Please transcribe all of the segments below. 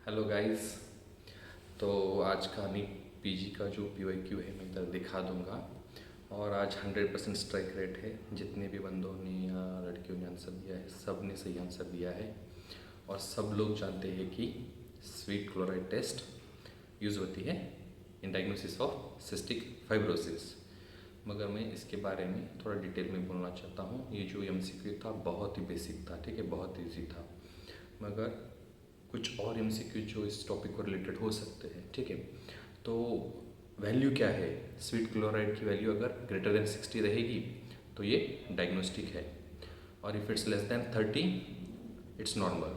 Hello guys. तो आज का नीट पीजी का जो पीवाईक्यू है मैं इधर दिखा दूंगा। और आज 100% स्ट्राइक रेट है। जितने भी बंदों ने या लड़कियों ने आंसर दिया है सब ने सही आंसर दिया है। और सब लोग जानते हैं कि स्वीट क्लोराइड टेस्ट यूज़ होती है in diagnosis of cystic fibrosis. मगर मैं इसके बारे में थोड़ा डिटेल में बोलना चाहता हूँ। ये जो एमसीक्यू था बहुत ही बेसिक था, ठीक है, बहुत ईजी था। मगर कुछ और एमसीक्यू जो इस टॉपिक को रिलेटेड हो सकते हैं, ठीक है। तो वैल्यू क्या है, स्वीट क्लोराइड की वैल्यू अगर ग्रेटर देन 60 रहेगी तो ये डायग्नोस्टिक है, और if it's less than 30 it's normal.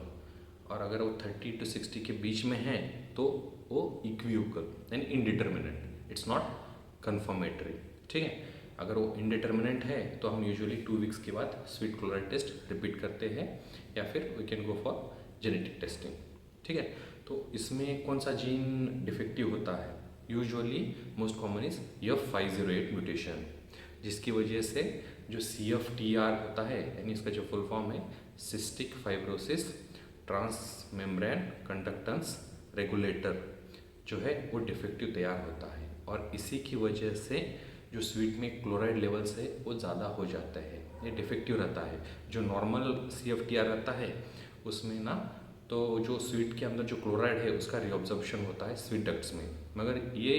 और अगर वो 30 to 60 के बीच में है तो वो इक्विवोकल यानी इनडिटर्मिनेंट, इट्स नॉट कन्फर्मेटरी, ठीक है। अगर वो इनडिटर्मिनेंट है तो हम यूजुअली 2 वीक्स के बाद स्वीट क्लोराइड टेस्ट रिपीट करते हैं, या फिर we can go for genetic testing, ठीक है। तो इसमें कौन सा जीन डिफेक्टिव होता है? Usually most common is F508 mutation, जिसकी वजह से जो CFTR होता है, यानी इसका जो फुल फॉर्म है cystic fibrosis transmembrane conductance regulator, जो है वो डिफेक्टिव तैयार होता है। और इसी की वजह से जो स्वीट में क्लोराइड लेवल्स है वो ज़्यादा हो जाता है, ये डिफेक्टिव रहता है। जो नॉर्मल CFTR रहता है उसमें ना, तो जो स्वीट के अंदर जो क्लोराइड है उसका रिऑब्जॉर्प्शन होता है स्वीट डक्ट्स में। मगर ये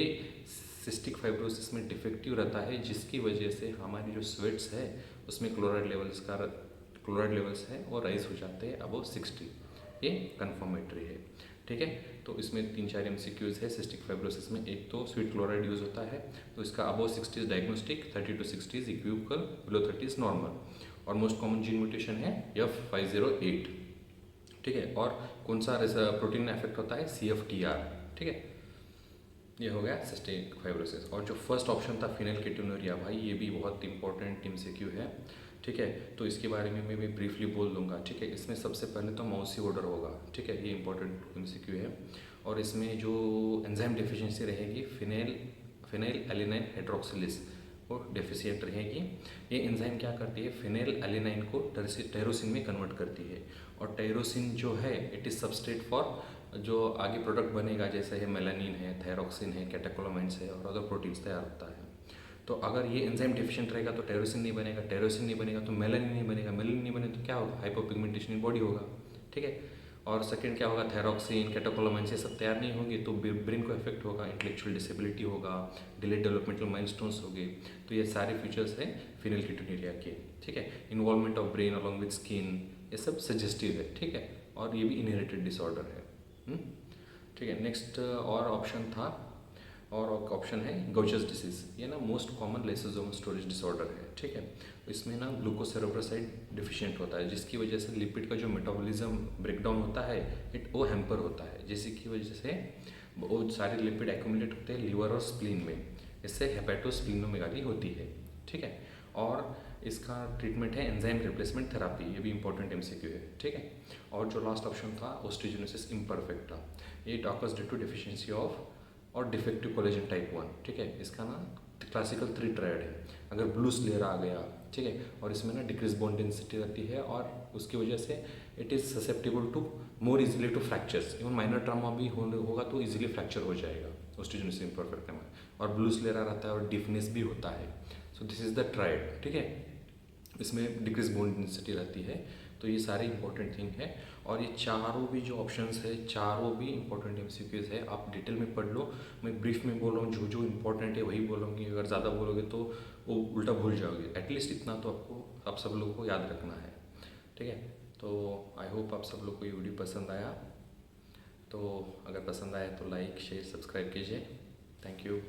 सिस्टिक फाइब्रोसिस में डिफेक्टिव रहता है, जिसकी वजह से हमारी जो स्वीट्स है उसमें क्लोराइड लेवल्स है वो राइज हो जाते हैं अबव 60। ये कन्फर्मेटरी है, ठीक है। तो इसमें 3-4 एमसीक्यूज है सिस्टिक फाइब्रोसिस में। एक तो स्वीट क्लोराइड यूज होता है, तो इसका above 60 is diagnostic, 30 to 60 is equivocal, below 30 is normal. और मोस्ट कॉमन जीन म्यूटेशन है F508, ठीक है। और कौन सा प्रोटीन में इफेक्ट होता है? CFTR, ठीक है। ये हो गया सिस्टिक फाइब्रोसिस। और जो फर्स्ट ऑप्शन था फिनाइलकेटोनुरिया, भाई ये भी बहुत इंपॉर्टेंट एमसीक्यू है, ठीक है। तो इसके बारे में मैं भी ब्रीफली बोल दूंगा, ठीक है। इसमें सबसे पहले तो मौसी ऑर्डर होगा, ठीक है, ये इंपॉर्टेंट एमसीक्यू है। और इसमें जो एंजाइम डेफिशिएंसी रहेगी फिनाइल एलिनाइन हाइड्रोक्सिलेज वो डेफिशिएंट रहेगी। ये एंजाइम क्या करती है, फिनाइल एलिनाइन को टायरोसिन में कन्वर्ट करती है। और टायरोसिन जो है इट इज़ सबस्ट्रेट फॉर जो आगे प्रोडक्ट बनेगा, जैसे है मेलानिन है, थायरोक्सिन है, कैटेकोलामाइन्स है और अदर प्रोटीन्स तैयार होता है। तो अगर ये एंजाइम डेफिशिएंट रहेगा तो टायरोसिन नहीं बनेगा, टायरोसिन नहीं बनेगा तो मेलानिन नहीं बनेगा, मेलानिन नहीं बनेगा तो क्या होगा? हाइपोपिगमेंटेशन इन बॉडी होगा, ठीक है। और सेकंड क्या होगा? थायरोक्सिन कैटेकोलामाइन्स ये सब तैयार नहीं होंगे तो ब्रेन को इफेक्ट होगा, इंटेलेक्चुअल डिसेबिलिटी होगा, डिलेड डेवलपमेंटल माइलस्टोन्स होंगे। तो ये सारे फीचर्स हैं फिनाइलकेटोनुरिया के, ठीक है। Involvement of brain along with skin, ये सब सजेस्टिव है, ठीक है। और ये भी इनहेरिटेड डिसऑर्डर है, ठीक है। नेक्स्ट और ऑप्शन था, और ऑप्शन है गौचर्स डिसीज। ये ना most common lysosomal storage disorder है, ठीक है। इसमें ना ग्लूकोसेरोब्रोसाइड डिफिशिएंट होता है, जिसकी वजह से लिपिड का जो मेटाबॉलिज्म ब्रेकडाउन होता है वो हैम्पर होता है, जिसकी की वजह से वो सारे लिपिड एक्यूमुलेट होते हैं लिवर और स्प्लीन में। इससे हेपेटोस्प्लीनोमेगाली होती है, ठीक है। और इसका ट्रीटमेंट है एंजाइम रिप्लेसमेंट थेरापी, ये भी इंपॉर्टेंट एमसीक्यू है, ठीक है। और जो लास्ट ऑप्शन था ओस्टियोजेनेसिस इम्परफेक्टा, ये occurs due to deficiency of और डिफेक्टिव कोलेजन टाइप 1, ठीक है। इसका ना क्लासिकल 3 ट्रायड है। अगर ब्लू स्लेयर आ गया, ठीक है, और इसमें ना डिक्रीज बोन डेंसिटी रहती है और उसकी वजह से it is susceptible to more easily to fractures, even minor trauma भी होगा तो इजीली फ्रैक्चर हो जाएगा ओस्टियोजेनेसिस इम्परफेक्टा में। और ब्लू स्लेयर रहता है और डिफनेस भी होता है। So this is the triad, ठीक है। इसमें डिक्रीज बोन डेंसिटी रहती है। तो ये सारे इंपॉर्टेंट थिंग है। और ये चारों भी जो ऑप्शंस है चारों भी इंपॉर्टेंट एमसीक्यूज है, आप डिटेल में पढ़ लो। मैं ब्रीफ में बोल रहा हूँ, जो जो इंपॉर्टेंट है वही बोलूँगी, अगर ज़्यादा बोलोगे तो वो उल्टा भूल जाओगे। एटलीस्ट इतना तो आप सब लोगों को याद रखना है, ठीक है। तो आई होप आप सब लोग को ये वीडियो पसंद आया। तो अगर पसंद आया तो लाइक शेयर सब्सक्राइब कीजिए। Thank you.